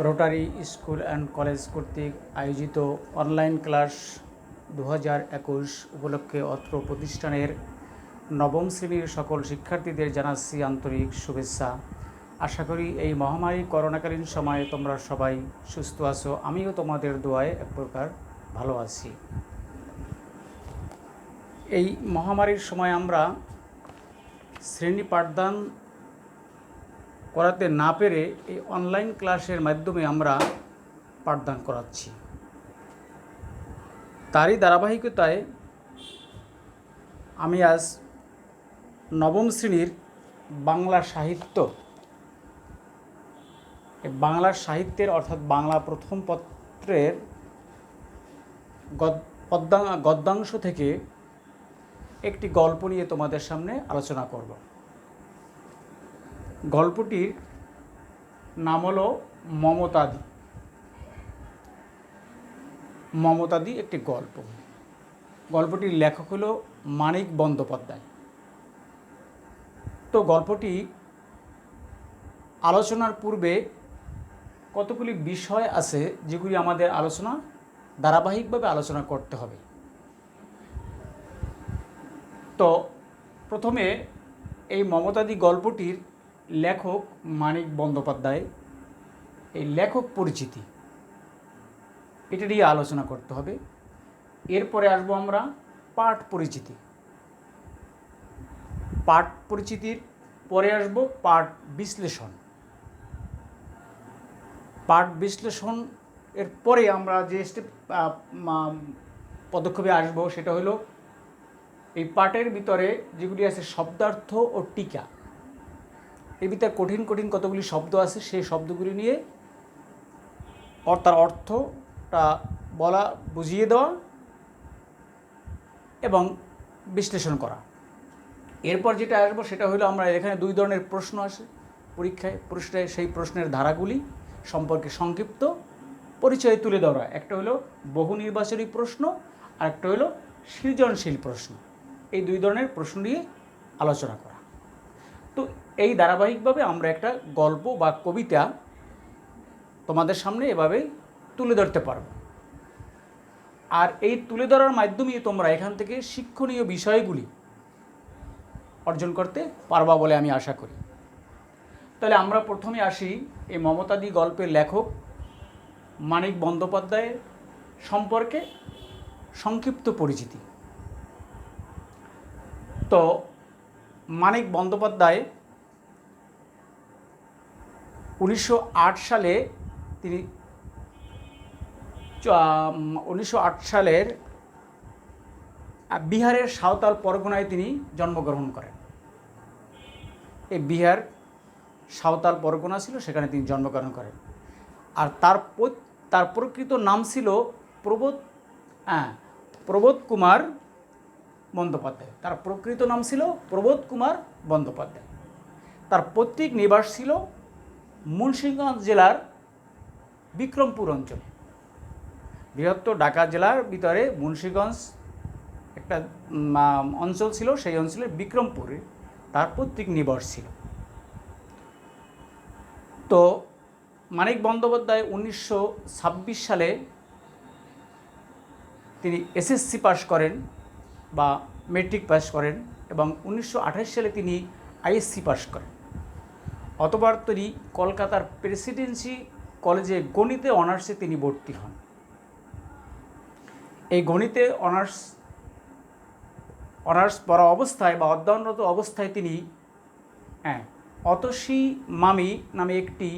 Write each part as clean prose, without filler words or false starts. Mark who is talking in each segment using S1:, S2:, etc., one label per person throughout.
S1: Rotary school and college কর্তৃক আয়োজিত online class 2021 উপলক্ষে অত্র প্রতিষ্ঠানের নবম শ্রেণীর সকল শিক্ষার্থীদের জানাচ্ছি আন্তরিক শুভেচ্ছা। আশা করি এই মহামারী করোনাকালীন সময়ে তোমরা সবাই সুস্থ আছো, আমিও তোমাদের দোয়ায় এক প্রকার ভালো আছি। এই মহামারীর সময় আমরা শ্রেণী পাঠদান করাতে না পেরে এই অনলাইন ক্লাসের মাধ্যমে আমরা পাঠদান করাচ্ছি। তারই ধারাবাহিকতায় আমি আজ নবম শ্রেণীর বাংলা সাহিত্য, বাংলা সাহিত্যের অর্থাৎ বাংলা প্রথম পত্রের গদ্যাংশ থেকে একটি গল্প নিয়ে তোমাদের সামনে আলোচনা করব। গল্পটির নাম হলো মমতাদি। মমতাদি একটি গল্প। গল্পটির লেখক হলো মানিক বন্দ্যোপাধ্যায়। তো গল্পটি আলোচনার পূর্বে কতগুলি বিষয় আছে যেগুলি আমাদের ধারাবাহিকভাবে আলোচনা করতে হবে। তো প্রথমে এই মমতাদি গল্পটির লেখক মানিক বন্দ্যোপাধ্যায়, এই লেখক পরিচিতি, এটা নিয়ে আলোচনা করতে হবে। এরপরে আসবো আমরা পাঠ পরিচিতি। পাঠ পরিচিতির পরে আসবো পাঠ বিশ্লেষণ। পাঠ বিশ্লেষণ এর পরে আমরা যে পদক্ষেপে আসবো সেটা হলো এই পাঠের ভিতরে যেগুলি আছে শব্দার্থ ও টিকা। এর ভিতরে কঠিন কঠিন কতগুলি শব্দ আছে, সেই শব্দগুলি নিয়ে তার অর্থটা বলা, বুঝিয়ে দেওয়া এবং বিশ্লেষণ করা। এরপর যেটা আসবো সেটা হলো আমরা এখানে দুই ধরনের প্রশ্ন আসে পরীক্ষায়, সেই প্রশ্নের ধারাগুলি সম্পর্কে সংক্ষিপ্ত পরিচয় তুলে ধরা। একটা হলো বহু নির্বাচনী প্রশ্ন আর একটা হলো সৃজনশীল প্রশ্ন। এই দুই ধরনের প্রশ্ন নিয়ে আলোচনা করা। তো এই ধারাবাহিকভাবে আমরা একটা গল্প বা কবিতা তোমাদের সামনে এভাবে তুলে ধরতে পারব। আর এই তুলে ধরার মাধ্যমে তোমরা এখান থেকে শিক্ষণীয় বিষয়গুলি অর্জন করতে পারবা বলে আমি আশা করি। তাহলে আমরা প্রথমে আসি এই মমতাদি গল্পের লেখক মানিক বন্দ্যোপাধ্যায় সম্পর্কে সংক্ষিপ্ত পরিচিতি। তো মানিক বন্দ্যোপাধ্যায় 1908 সালে তিনি 1908 সালের বিহারের সাঁওতাল পরগনায় তিনি জন্মগ্রহণ করেন। এই বিহার সাঁওতাল পরগনা ছিল, সেখানে তিনি জন্মগ্রহণ করেন। আর তার প্রকৃত নাম ছিল প্রবোধ কুমার বন্দ্যোপাধ্যায়। তার প্রকৃত নাম ছিল প্রবোধ কুমার বন্দ্যোপাধ্যায়। তার পৈতৃক নিবাস ছিল মুন্সিগঞ্জ জেলার বিক্রমপুর অঞ্চলে। বৃহত্তর ঢাকা জেলার ভিতরে মুন্সিগঞ্জ একটা অঞ্চল ছিল, সেই অঞ্চলের বিক্রমপুরে তার পৈতৃক নিবাস ছিল। তো মানিক বন্দ্যোপাধ্যায় 1926 সালে তিনি এসএসসি পাস করেন বা মেট্রিক পাস করেন এবং 1928 সালে তিনি আইএসসি পাস করেন। অতঃপর তিনি কলকাতার প্রেসিডেন্সি কলেজে গণিতে অনার্সে তিনি ভর্তি হন। এই গণিতে অনার্স পড়া অবস্থায় বা অধ্যয়নরত অবস্থায় তিনি অতসী মামি নামে একটি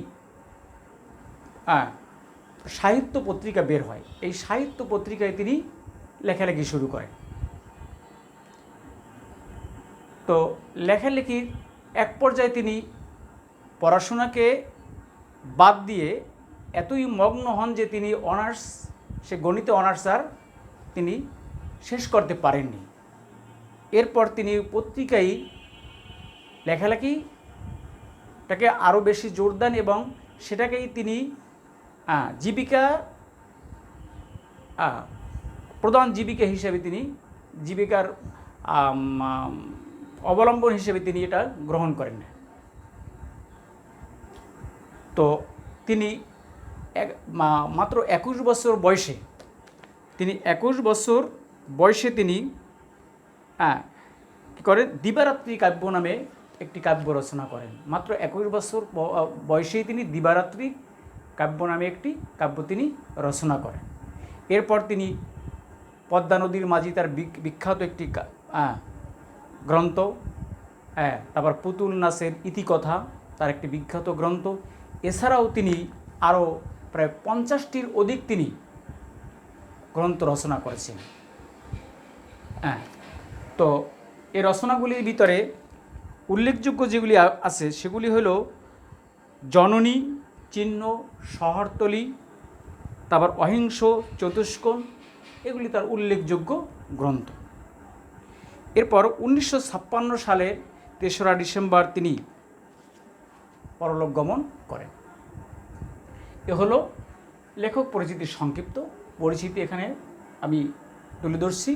S1: সাহিত্য পত্রিকা বের হয়। এই সাহিত্য পত্রিকায় তিনি লেখালেখি শুরু করেন। তো লেখালেখির এক পর্যায়ে তিনি পড়াশোনাকে বাদ দিয়ে এতই মগ্ন হন যে তিনি গণিতে অনার্স আর তিনি শেষ করতে পারেননি। এরপর তিনি পত্রিকায় লেখালেখিটাকে আরও বেশি জোর দেন এবং সেটাকেই তিনি প্রধান জীবিকা হিসেবে জীবিকার অবলম্বন হিসেবে তিনি এটা গ্রহণ করেন। তো তিনি মাত্র 21 বছর বয়সে তিনি 21 বছর বয়সে তিনি কী করেন, দিবারাত্রি কাব্য নামে একটি কাব্য রচনা করেন। মাত্র 21 বছর বয়সেই তিনি দিবারাত্রি কাব্য নামে একটি কাব্য তিনি রচনা করেন। এরপর তিনি পদ্মা নদীর মাঝি তার বিখ্যাত একটি গ্রন্থ, তারপর পুতুল নাচের ইতিকথা তার একটি বিখ্যাত গ্রন্থ। এছাড়াও তিনি আরও প্রায় 50টির অধিক তিনি গ্রন্থ রচনা করেছেন। তো এই রচনাগুলির ভিতরে উল্লেখযোগ্য যেগুলি আছে সেগুলি হলো জননী, চিহ্ন, শহরতলি, তারপর অহিংস, চতুষ্কোণ, এগুলি তার উল্লেখযোগ্য গ্রন্থ। এরপর 1956 সালের 3রা ডিসেম্বর তিনি পরলোক গমন করেন। এ হলো লেখক পরিচিতির সংক্ষিপ্ত পরিচিতি, এখানে আমি তুলে ধরছি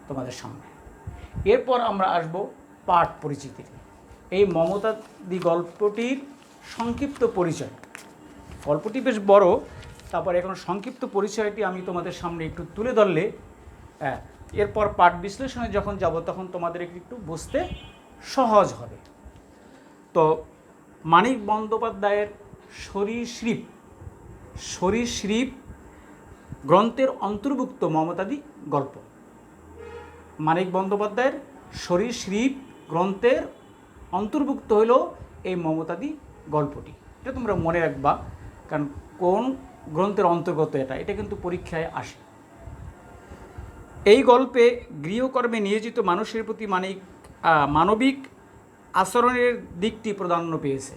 S1: তোমাদের সামনে। এরপর আমরা আসব পাঠ পরিচিতি। এই মমতাদি গল্পটির সংক্ষিপ্ত পরিচয়। গল্পটি বেশ বড়, তারপর এখন সংক্ষিপ্ত পরিচয়টি আমি তোমাদের সামনে একটু তুলে ধরলে এরপর পাঠ বিশ্লেষণে যখন যাব তখন তোমাদের একটু বুঝতে সহজ হবে। তো মানিক বন্দ্যোপাধ্যায়ের সরীসৃপ গ্রন্থের অন্তর্ভুক্ত মমতাদি গল্প। মানিক বন্দ্যোপাধ্যায়ের সরীসৃপ গ্রন্থের অন্তর্ভুক্ত হলো এই মমতাদি গল্পটি। এটা তোমরা মনে রাখবা, কারণ কোন গ্রন্থের অন্তর্গত এটা কিন্তু পরীক্ষায় আসে। এই গল্পে গৃহকর্মে নিয়োজিত মানুষের প্রতি মানবিক আচরণের দিকটি প্রাধান্য পেয়েছে।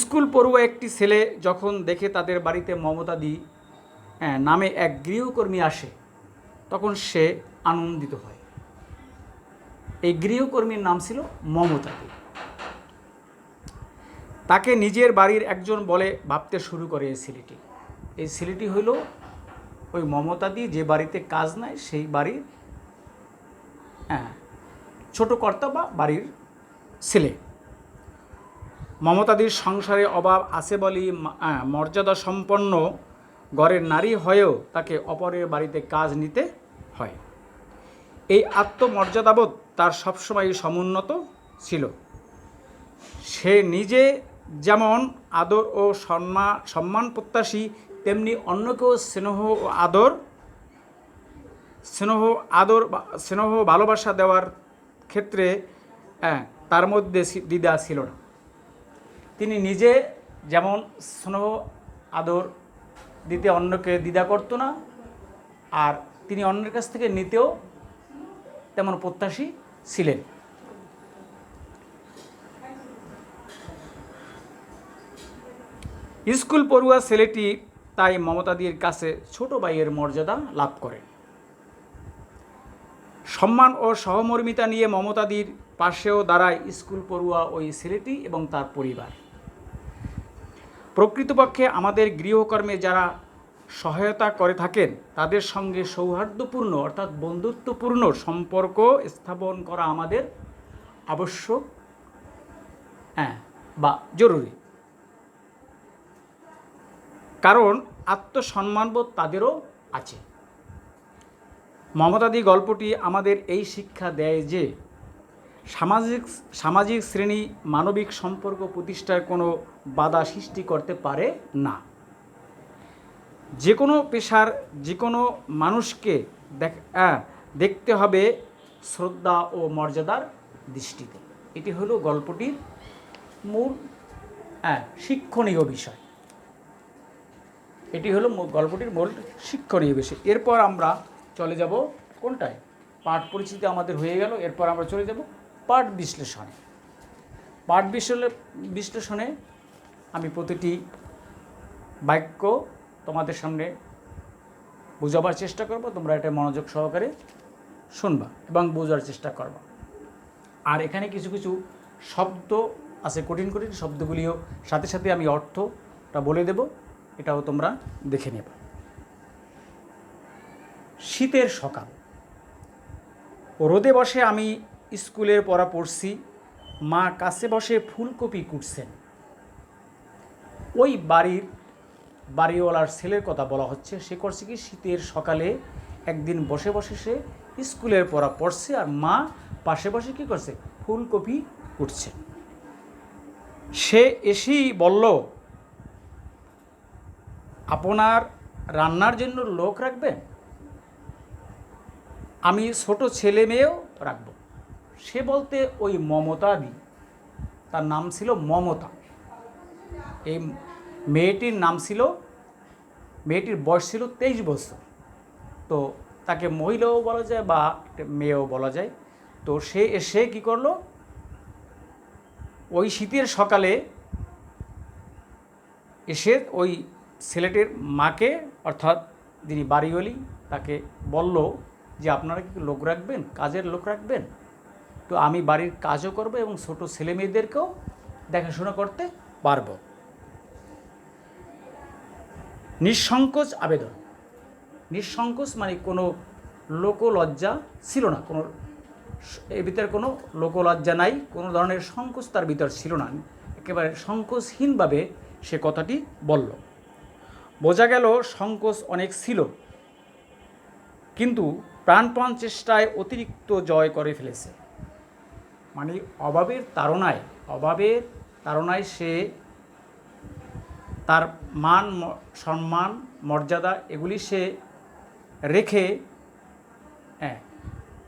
S1: স্কুল পড়ুয়া একটি ছেলে যখন দেখে তাদের বাড়িতে মমতাদি নামে এক গৃহকর্মী আসে, তখন সে আনন্দিত হয়। এই গৃহকর্মীর নাম ছিল মমতাদি। তাকে নিজের বাড়ির একজন বলে ভাবতে শুরু করে এই ছেলেটি হইল ওই মমতাদি যে বাড়িতে কাজ নাই সেই বাড়ির ছোট কর্তা বা বাড়ির ছেলে। মমতাদির সংসারে অভাব আছে বলে মর্যাদা সম্পন্ন ঘরের নারী হয়েও তাকে অপরের বাড়িতে কাজ নিতে হয়। এই আত্মমর্যাদাবোধ তার সবসময় সমুন্নত ছিল। সে নিজে যেমন আদর ও সম্মান প্রত্যাশী, তেমনি অন্যকেও স্নেহ ভালোবাসা দেওয়ার ক্ষেত্রে তার মধ্যে দ্বিধা ছিল না। তিনি নিজে যেমন স্নেহ আদর দিতে অন্যকে দ্বিধা করতো না, আর তিনি অন্যের কাছ থেকে নিতেও তেমন প্রত্যাশী ছিলেন। স্কুল পড়ুয়া ছেলেটি তাই মমতাদির কাছে ছোট ভাইয়ের মর্যাদা লাভ করে। সম্মান ও সহমর্মিতা নিয়ে মমতাদির পাশেও দাঁড়ায় স্কুল পড়ুয়া ওই ছেলেটি এবং তার পরিবার। প্রকৃতপক্ষে আমাদের গৃহকর্মে যারা সহায়তা করে থাকেন তাদের সঙ্গে সৌহার্দ্যপূর্ণ অর্থাৎ বন্ধুত্বপূর্ণ সম্পর্ক স্থাপন করা আমাদের আবশ্যক বা জরুরি, কারণ আত্মসম্মানবোধ তাদেরও আছে। মমতাদি গল্পটি আমাদের এই শিক্ষা দেয় যে সামাজিক শ্রেণী মানবিক সম্পর্ক প্রতিষ্ঠার কোনো বাধা সৃষ্টি করতে পারে না। যে কোনো পেশার যে কোনো মানুষকে দেখতে হবে শ্রদ্ধা ও মর্যাদার দৃষ্টিতে। এটি হলো গল্পটির মূল শিক্ষণীয় বিষয়। এটি হলো গল্পটির মূল শিক্ষণীয় বিষয়। এরপর আমরা চলে যাব কোনটায়? পাঠ পরিচিতি আমাদের হয়ে গেল। এরপর আমরা চলে যাব পাঠ বিশ্লেষণে। পাঠ বিশ্লেষণে আমি প্রতিটি বাক্য তোমাদের সামনে বোঝাবার চেষ্টা করব। তোমরা এটা মনোযোগ সহকারে শুনবা এবং বোঝার চেষ্টা করবা। আর এখানে কিছু কিছু শব্দ আছে, কঠিন কঠিন শব্দগুলিও সাথে সাথে আমি অর্থটা বলে দেব, এটাও তোমরা দেখে নেবে। শীতের সকাল। রোদে বসে আমি স্কুলের পড়া পড়ছি, মা কাছে বসে ফুলকপি কুটছেন। ওই বাড়িওয়ালার ছেলের কথা বলা হচ্ছে। সে করছে কি, শীতের সকালে একদিন বসে বসে সে স্কুলের পড়া পড়ছে, আর মা পাশে বসে কী করছে, ফুলকপি কুটছে। সে এসেই বলল, আপনার রান্নার জন্য লোক রাখবেন? আমি ছোট ছেলে মেয়েও রাখব। সে বলতে ওই মমতাদি, তার নাম ছিল মমতা। এই মেয়েটির বয়স ছিল 23 বছর। তো তাকে মহিলাও বলা যায় বা একটা মেয়েও বলা যায়। তো সে এসে কী করলো, ওই শীতের সকালে এসে ওই ছেলেটির মাকে, অর্থাৎ যিনি বাড়িওয়ালি, তাকে বলল যে আপনারা কি লোক রাখবেন, কাজের লোক রাখবেন? তো আমি বাড়ির কাজও করব এবং ছোট ছেলে মেয়েদেরকেও দেখাশোনা করতে পারব। নিঃসংকোচ আবেদন। নিঃসংকোচ মানে কোনো লোকলজ্জা ছিল না, কোনো এর ভিতরে কোনো লোকলজ্জা নাই, কোনো ধরনের সংকোচ তার ভিতর ছিল না। একেবারে সংকোচহীনভাবে সে কথাটি বলল। বোঝা গেল সংকোচ অনেক ছিল, কিন্তু প্রাণপণ চেষ্টায় অতিরিক্ত জয় করে ফেলেছে। মানে অভাবের তাড়নায় সে তার মান সম্মান মর্যাদা এগুলি সে রেখে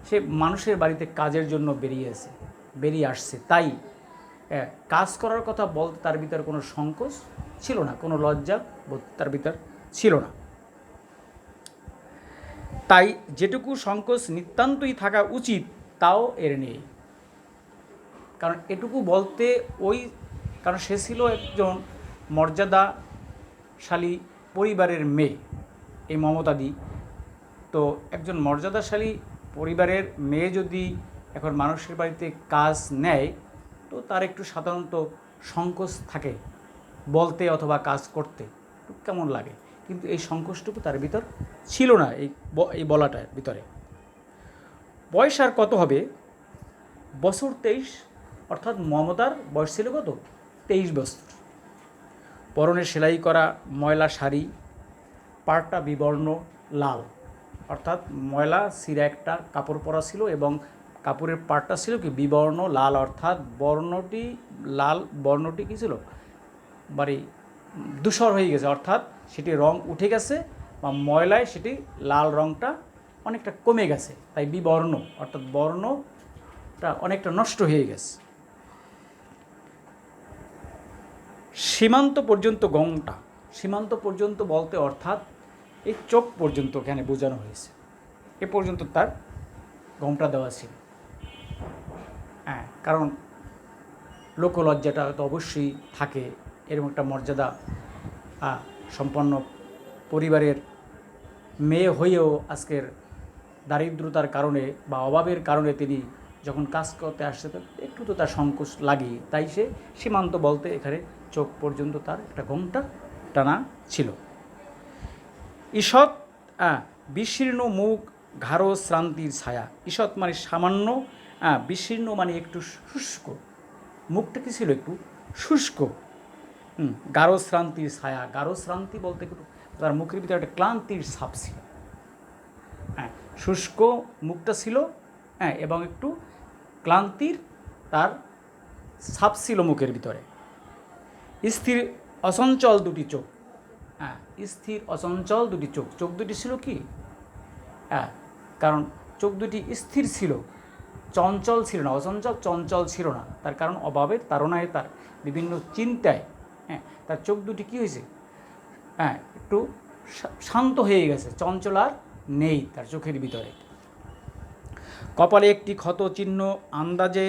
S1: সে মানুষের বাড়িতে কাজের জন্য বেরিয়ে আসছে। তাই কাজ করার কথা বলতে তার ভিতর কোনো সংকোচ ছিল না, কোনো লজ্জা তার ভিতর ছিল না। তাই যেটুকু সংকোচ নিতান্তই থাকা উচিত তাও এর নেই। কারণ এটুকু বলতে কারণ সে ছিল একজন মর্যাদাশালী পরিবারের মেয়ে, এই মমতাদি। তো একজন মর্যাদাশালী পরিবারের মেয়ে যদি এখন মানুষের বাড়িতে কাজ নেয়, তো তার একটু সাধারণত সংকোচ থাকে বলতে অথবা কাজ করতে, কেমন লাগে। কিন্তু এই সংকোচটুকু তার ভিতর ছিল না এই বলাটার ভিতরে। বয়স আর কত হবে? বছর 23, অর্থাৎ মমতার বয়স ছিল কত? 23 বছর। পরনে সেলাই করা ময়লা শাড়ি, পাড়টা বিবর্ণ লাল, অর্থাৎ ময়লা ছিঁড়া একটা কাপড় পরা ছিল এবং কাপড়ের পাড়টা ছিল কি বিবর্ণ লাল, অর্থাৎ বর্ণটি কী ছিল, বাড়ি ধূসর হয়ে গেছে, অর্থাৎ সেটি রং উঠে গেছে বা ময়লায় সেটি লাল রংটা অনেকটা কমে গেছে, তাই বিবর্ণ, অর্থাৎ বর্ণটা অনেকটা নষ্ট হয়ে গেছে। সীমান্ত পর্যন্ত গংটা, সীমান্ত পর্যন্ত বলতে অর্থাৎ এই চোখ পর্যন্ত এখানে বোঝানো হয়েছে, এ পর্যন্ত তার গংটা দেওয়া ছিল। কারণ লোকলজ্জাটা তো অবশ্যই থাকে, এরকম একটা মর্যাদা সম্পন্ন পরিবারের মেয়ে হয়েও আজকের দারিদ্রতার কারণে বা অভাবের কারণে তিনি যখন কাজ করতে আসছে তো একটু তো তার সংকোচ লাগে, তাই সে সীমান্ত বলতে এখানে চোখ পর্যন্ত তার একটা ঘোমটা টানা ছিল। ঈষৎ বিশীর্ণ মুখ, ঘাড় শ্রান্তির ছায়া। ঈষৎ মানে সামান্য, বিশীর্ণ মানে একটু শুষ্ক, মুখটা কি ছিল একটু শুষ্ক। গাঢ় শ্রান্তির ছায়া, গাঢ় শ্রান্তি বলতে একটু তার মুখের ভিতরে একটা ক্লান্তির ছাপ ছিল। শুষ্ক মুখটা ছিল, এবং একটু ক্লান্তির তার ছাপ ছিল মুখের ভিতরে। স্থির অচঞ্চল দুটি চোখ, স্থির অচঞ্চল দুটি চোখ, চোখ দুটি ছিল কি, কারণ চোখ দুটি স্থির ছিল, চঞ্চল ছিল না, অচঞ্চল চঞ্চল ছিল না। তার কারণ অভাবের তাড়নায় তার বিভিন্ন চিন্তায় তার চোখ দুটি কী হয়েছে, একটু শান্ত হয়ে গেছে, চঞ্চল আর নেই তার চোখের ভিতরে। কপালে একটি ক্ষত চিহ্ন, আন্দাজে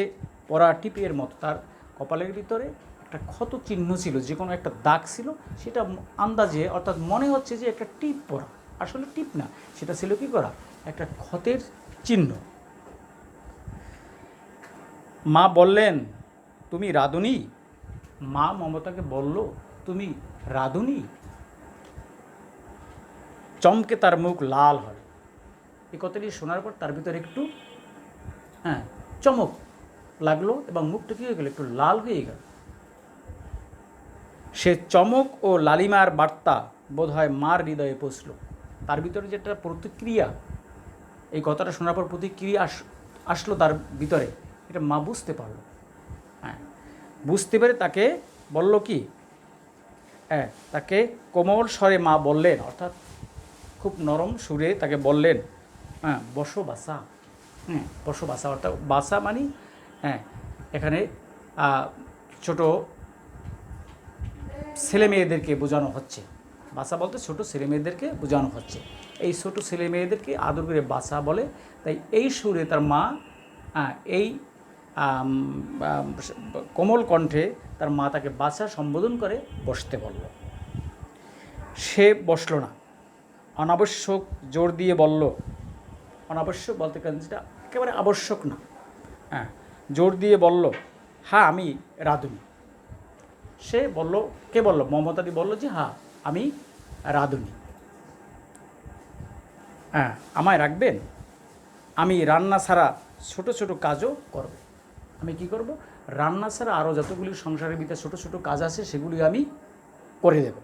S1: পরা টিপের মতো। তার কপালের ভিতরে একটা ক্ষত চিহ্ন ছিল, যে কোনো একটা দাগ ছিল, সেটা আন্দাজে অর্থাৎ মনে হচ্ছে যে একটা টিপ পরা, আসলে টিপ না, সেটা ছিল কি করা, একটা ক্ষতের চিহ্ন। মা বললেন, তুমি রাঁধুনি? মা মমতাকে বলল, তুমি রাঁধুনি? চমকে তার মুখ লাল হয়। এই কথাটি শোনার পর তার ভিতরে একটু চমক লাগলো এবং মুখটা কী হয়ে গেল, একটু লাল হয়ে গেল। সে চমক ও লালিমার বার্তা বোধহয় মার হৃদয়ে পৌঁছল। তার ভিতরে যেটা প্রতিক্রিয়া, এই কথাটা শোনার পর প্রতিক্রিয়া আসলো তার ভিতরে, এটা মা বুঝতে পারলো। হ্যাঁ, বুঝতে পেরে তাকে বলল কি, হ্যাঁ, তাকে কোমল স্বরে মা বললেন, অর্থাৎ খুব নরম সুরে তাকে বললেন, হ্যাঁ, বসো বাসা। হ্যাঁ, বসো বাসা, অর্থাৎ বাসা মানে, হ্যাঁ, এখানে ছোট ছেলে মেয়েদেরকে বোঝানো হচ্ছে। বাসা বলতে ছোট ছেলে মেয়েদেরকে বোঝানো হচ্ছে। এই ছোট ছেলে মেয়েদেরকে আদর করে বাসা বলে। তাই এই সুরে তার মা, এই কোমল কণ্ঠে তার মা তাকে বাসা সম্বোধন করে বসতে বলল। সে বসল না, অনাবশ্যক জোর দিয়ে বলল। অনাবশ্যক বলতে যেটা একেবারে আবশ্যক না, হ্যাঁ, জোর দিয়ে বলল, হ্যাঁ আমি রাঁধুনি। সে বলল, কে বলল? মমতাদি বলল যে হ্যাঁ আমি রাঁধুনি। হ্যাঁ, আমায় রাখবেন? আমি রান্না ছাড়া ছোট ছোট কাজও করব। আমি কি করব? রান্না ছাড়া আরও যতগুলি সংসারের ভিতরে ছোট ছোট কাজ আছে সেগুলি আমি করে দেব।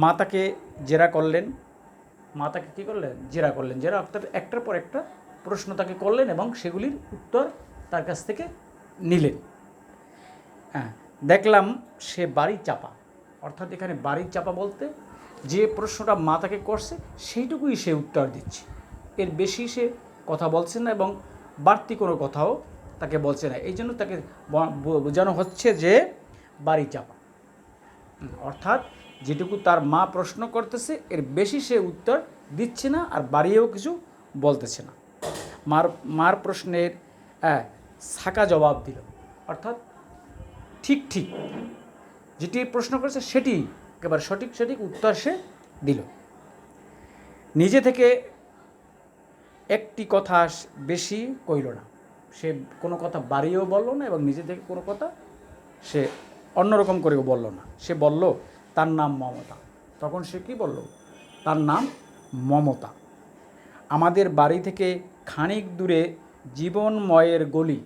S1: মা তাকে জেরা করলেন। মা তাকে কী করলেন? জেরা করলেন। জেরা অর্থাৎ একটার পর একটা প্রশ্ন তাকে করলেন এবং সেগুলির উত্তর তার কাছ থেকে নিলেন। হ্যাঁ, দেখলাম সে বাড়ি চাপা। অর্থাৎ এখানে বাড়ি চাপা বলতে যে প্রশ্নটা মা তাকে করছে সেইটুকুই সে উত্তর দিচ্ছে, এর বেশি সে কথা বলছে না এবং বাড়তি কোনো কথাও তাকে বলছে না। এই জন্য তাকে বোঝানো হচ্ছে যে বাড়ি চাপা, অর্থাৎ যেটুকু তার মা প্রশ্ন করতেছে এর বেশি সে উত্তর দিচ্ছে না আর বাড়িয়েও কিছু বলতেছে না। মার প্রশ্নের ছাকা জবাব দিল, অর্থাৎ ঠিক ঠিক যেটি প্রশ্ন করেছে সেটি একেবারে সঠিক সঠিক উত্তর সে দিল। নিজে থেকে একটি কথা বেশি কইল না, সে কোনো কথা বাড়িয়েও বলল না এবং নিজে থেকে কোনো কথা সে অন্যরকম করেও বলল না। সে বলল তার নাম মমতা। তখন সে কি বলল? তার নাম মমতা। আমাদের বাড়ি থেকে খানিক দূরে জীবনময়ের গলি,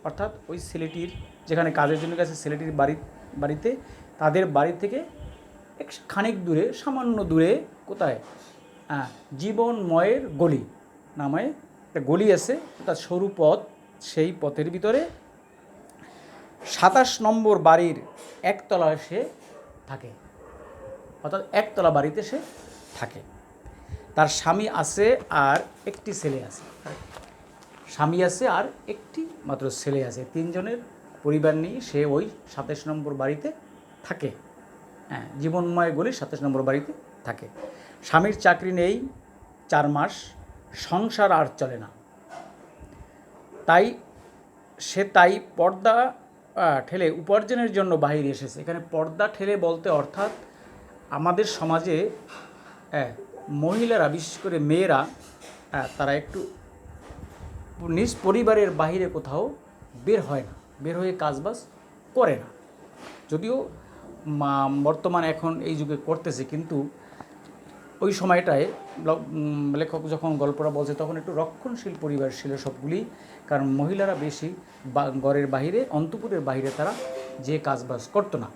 S1: অর্থাৎ ওই ছেলেটির যেখানে কাজের জন্য গেছে ছেলেটির বাড়িতে, তাদের বাড়ি থেকে খানিক দূরে, সামান্য দূরে, কোথায়? জীবনময়ের গলি নামে একটা গলি আছে, অর্থাৎ সরু পথ। সেই পথের ভিতরে 27 নম্বর বাড়ির একতলায় সে থাকে, অর্থাৎ একতলা বাড়িতে সে থাকে। তার স্বামী আছে আর একটি ছেলে আছে। স্বামী আছে আর একটি মাত্র ছেলে আছে। 3 জনের পরিবার নিয়ে সে ওই 27 নম্বর বাড়িতে থাকে। হ্যাঁ, জীবনময় গলি 27 নম্বর বাড়িতে থাকে। স্বামীর চাকরি নেই 4 মাস, সংসার আর চলে না। তাই পর্দা ঠেলে উপার্জনের জন্য বাইরে এসেছে। এখানে পর্দা ঠেলে বলতে অর্থাৎ আমাদের সমাজে মহিলারা, বিশেষ করে মেয়েরা, তারা একটু নিজ পরিবারের বাইরে কোথাও বের হয় না, বের হয়ে কাজবাজ করে না। যদিও বর্তমান এখন এই যুগে করতেছে, কিন্তু ওই সময়টায় লেখক যখন গল্পটা বলছে তখন একটু রক্ষণশীল পরিবার ছিল সবগুলি। কারণ মহিলারা বেশি ঘরের বাহিরে, অন্তঃপুরের বাহিরে তারা যে কাজবাজ করতো না।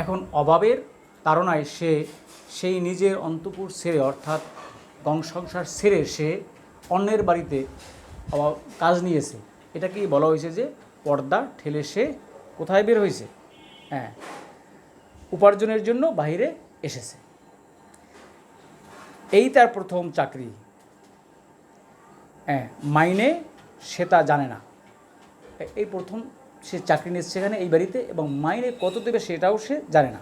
S1: এখন অভাবের তাড়নায় সেই নিজের অন্তঃপুর ছেড়ে, অর্থাৎ সংসার ছেড়ে সে অন্যের বাড়িতে কাজ নিয়েছে। এটাকেই বলা হয়েছে যে পর্দা ঠেলে সে কোথায় বের হয়েছে? হ্যাঁ, উপার্জনের জন্য বাইরে এসেছে। এই তার প্রথম চাকরি। মাইনে সে তা জানে না। এই প্রথম সে চাকরি নিচ্ছে সেখানে এই বাড়িতে, এবং মাইনে কত দেবে সেটাও সে জানে না।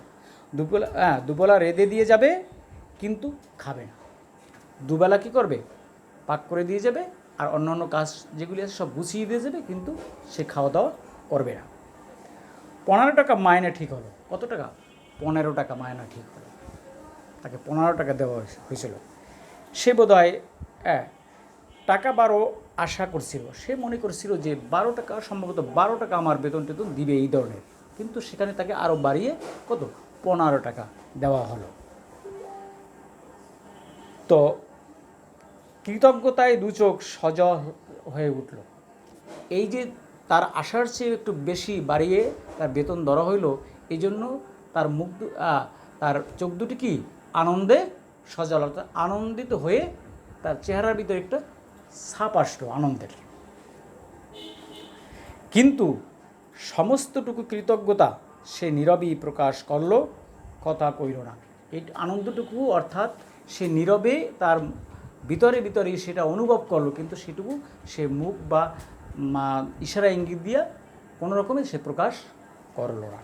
S1: দুবেলা রেঁধে দিয়ে যাবে কিন্তু খাবে না। দুবেলা কী করবে? পাক করে দিয়ে যাবে আর অন্যান্য কাজ যেগুলি আছে সব গুছিয়ে দিয়ে যাবে, কিন্তু সে খাওয়া দাওয়া করবে না। 15 টাকা মাইনে ঠিক হলো। কত টাকা? 15 টাকা মাইনা ঠিক হলো। তাকে 15 টাকা দেওয়া হয়েছিল। সে বোধহয় টাকা 12 আশা করছিল। সে মনে করছিল যে 12 টাকা, সম্ভবত 12 টাকা আমার বেতন টেতন দিবে এই ধরনের, কিন্তু সেখানে তাকে আরও বাড়িয়ে কত? 15 টাকা দেওয়া হলো। তো কৃতজ্ঞতায় 2 চোখ সজা হয়ে উঠল। এই যে তার আশার চেয়ে একটু বেশি বাড়িয়ে তার বেতন ধরা হইল, এই জন্য তার তার চোখ দুটি কি আনন্দে সজল, অর্থাৎ আনন্দিত হয়ে তার চেহারার ভিতরে একটা ছাপ আসলো আনন্দের। কিন্তু সমস্তটুকু কৃতজ্ঞতা সে নীরবেই প্রকাশ করল, কথা কইল না। এই আনন্দটুকু অর্থাৎ সে নীরবে তার ভিতরে ভিতরেই সেটা অনুভব করলো, কিন্তু সেটুকু সে মুখ বা ইশারা ইঙ্গিত দিয়া কোনো রকমে সে প্রকাশ করল না।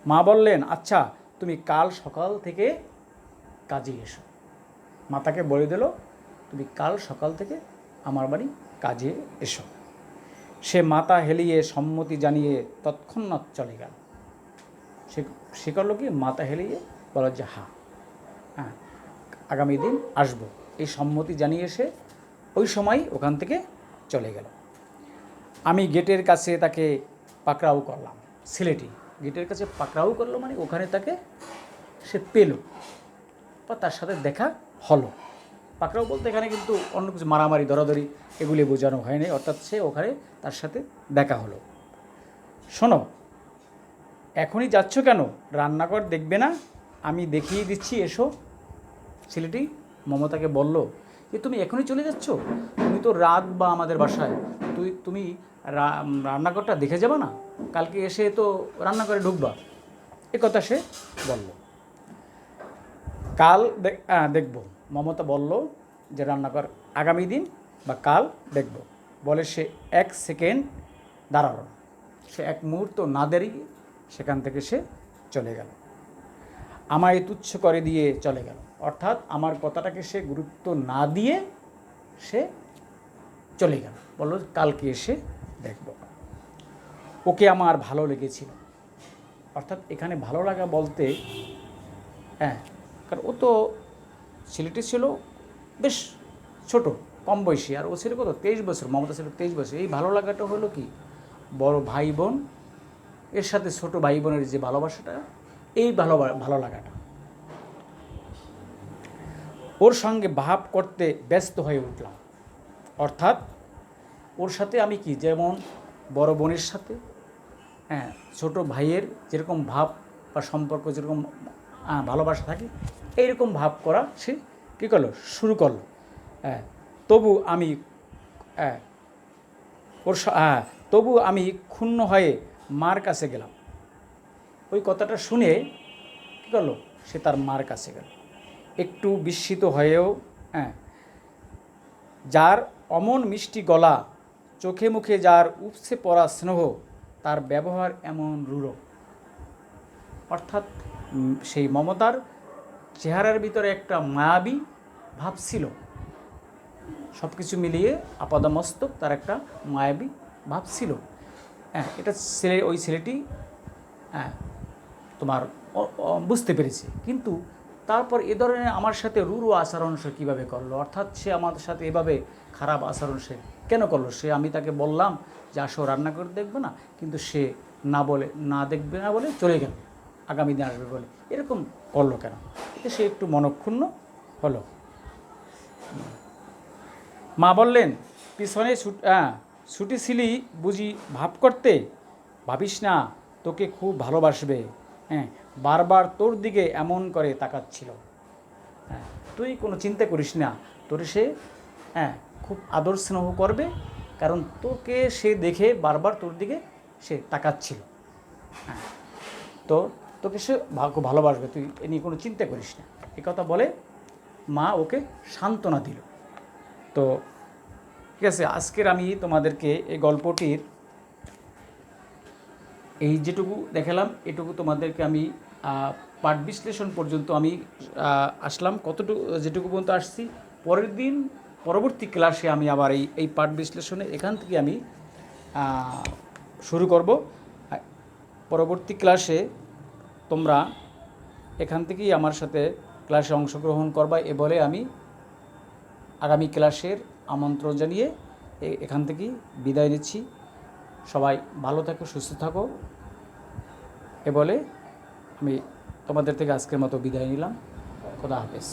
S1: মা বললেন, আচ্ছা তুমি কাল সকাল থেকে কাজে এসো। মাতাকে বলে দিল, তুমি কাল সকাল থেকে আমার বাড়ি কাজে এসো। সে মাথা হেলিয়ে সম্মতি জানিয়ে তৎক্ষণাৎ চলে গেল। সে করলো কি, মাথা হেলিয়ে বলো যে হ্যাঁ আগামী দিন আসবো, এই সম্মতি জানিয়ে সে ওই সময় ওখান থেকে চলে গেল। আমি গেটের কাছে তাকে পাকড়াও করলাম। ছেলেটি গেটের কাছে পাকড়াও করলো, মানে ওখানে তাকে সে পেল বা তার সাথে দেখা হলো। পাকড়াও বলতে এখানে কিন্তু অন্য কিছু মারামারি ধরাধরি এগুলি বোঝানো হয়নি, অর্থাৎ সে ওখানে তার সাথে দেখা হলো। শোনো, এখনই যাচ্ছ কেন? রান্নাঘর দেখবে না? আমি দেখিয়ে দিচ্ছি, এসো। ছেলেটি মমতাকে বলল যে তুমি এখনই চলে যাচ্ছ? তুমি তো রাত বা আমাদের বাসায়, তুমি রান্নাঘরটা দেখে যাবে না? কালকে এসে তো রান্নাঘরে ঢুকবা। এ কথা সে বলল। কাল দেখব। মমতা বলল যে রান্নাঘর আগামী দিন বা কাল দেখব। বলে সে 1 সেকেন্ড দাঁড়ালো। সে 1 মুহূর্ত না দাঁড়িয়ে সেখান থেকে সে চলে গেল। আমায় তুচ্ছ করে দিয়ে চলে গেল, অর্থাৎ আমার কথাটাকে সে গুরুত্ব না দিয়ে সে চলে গেল। বলল কালকে এসে দেখব। ওকে আমার ভালো লেগেছিল। অর্থাৎ এখানে ভালো লাগা বলতে কারণ ও তো ছেলেটি ছিল বেশ ছোট, কম বয়সী, আর ও ছিল কত 23 বছর, মমতা ছিল 23 বছর। এই ভালো লাগাটা হলো কি, বড় ভাই বোন এর সাথে ছোট ভাই বোনের যে ভালোবাসাটা, এই ভালো লাগাটা। ওর সঙ্গে ভাব করতে ব্যস্ত হয়ে উঠলাম। অর্থাৎ ওর সাথে আমি কি, যেমন বড় বোনের সাথে ছোট ভাইয়ের যেরকম ভাব বা সম্পর্ক, যেরকম ভালোবাসা থাকে, এইরকম ভাব করা সে কী করলো, শুরু করলো। তবু আমি ক্ষুণ্ণ হয়ে মার কাছে গেলাম। ওই কথাটা শুনে কী করলো, সে তার মার কাছে গেল। একটু বিস্মিত হয়েও যার অমন মিষ্টি গলা, চোখে মুখে যার উপসে পড়া স্নেহ, তার ব্যবহার এমন রূঢ়। অর্থাৎ সেই মমতার চেহারার ভিতরে একটা মায়াবী ভাব ছিল। সব কিছু মিলিয়ে আপাদমস্তক তার একটা মায়াবী ভাব ছিল। এটা ওই ছেলেটি তোমার বুঝতে পেরেছে। কিন্তু তারপর এ ধরনের আমার সাথে রূঢ় আচরণ সে কীভাবে করলো? অর্থাৎ সে আমাদের সাথে এভাবে খারাপ আচরণ সে কেন করলো? আমি তাকে বললাম যে আসো রান্না করে দেখবে না, কিন্তু সে না দেখবে না বলে চলে গেল, আগামী দিন আসবে বলে। এরকম করলো কেন? এতে সে একটু মনক্ষুণ্ণ হলো। মা বললেন, পিছনে ছুটেছিলি বুঝি ভাব করতে? ভাবিস না, তোকে খুব ভালোবাসবে। বারবার তোর দিকে এমন করে তাকাচ্ছিল। তুই কোনো চিন্তা করিস না, তোর সে খুব আদর স্নেহ করবে, কারণ তোকে সে দেখে বারবার তোর দিকে সে তাকাচ্ছিল। তো তোকে সে খুব ভালোবাসবে, তুই এ নিয়ে কোনো চিন্তা করিস না। এ কথা বলে মা ওকে সান্ত্বনা দিল। তো ঠিক আছে, আজকের আমি তোমাদেরকে এই গল্পটির এই যেটুকু দেখালাম, এটুকু তোমাদেরকে আমি পাঠ বিশ্লেষণ পর্যন্ত আমি আসলাম। যেটুকু পর্যন্ত আসছি, পরবর্তী ক্লাসে আমি আবার এই পাঠ বিশ্লেষণে এখান থেকে আমি শুরু করব। পরবর্তী ক্লাসে তোমরা এখান থেকেই আমার সাথে ক্লাসে অংশগ্রহণ করবা, এ বলে আমি আগামী ক্লাসের আমন্ত্রণ জানিয়ে এখান থেকেই বিদায় নিচ্ছি। সবাই ভালো থাকো, সুস্থ থাকো, এ বলে আমি তোমাদের থেকে আজকের মতো বিদায় নিলাম। খোদা হাফেজ।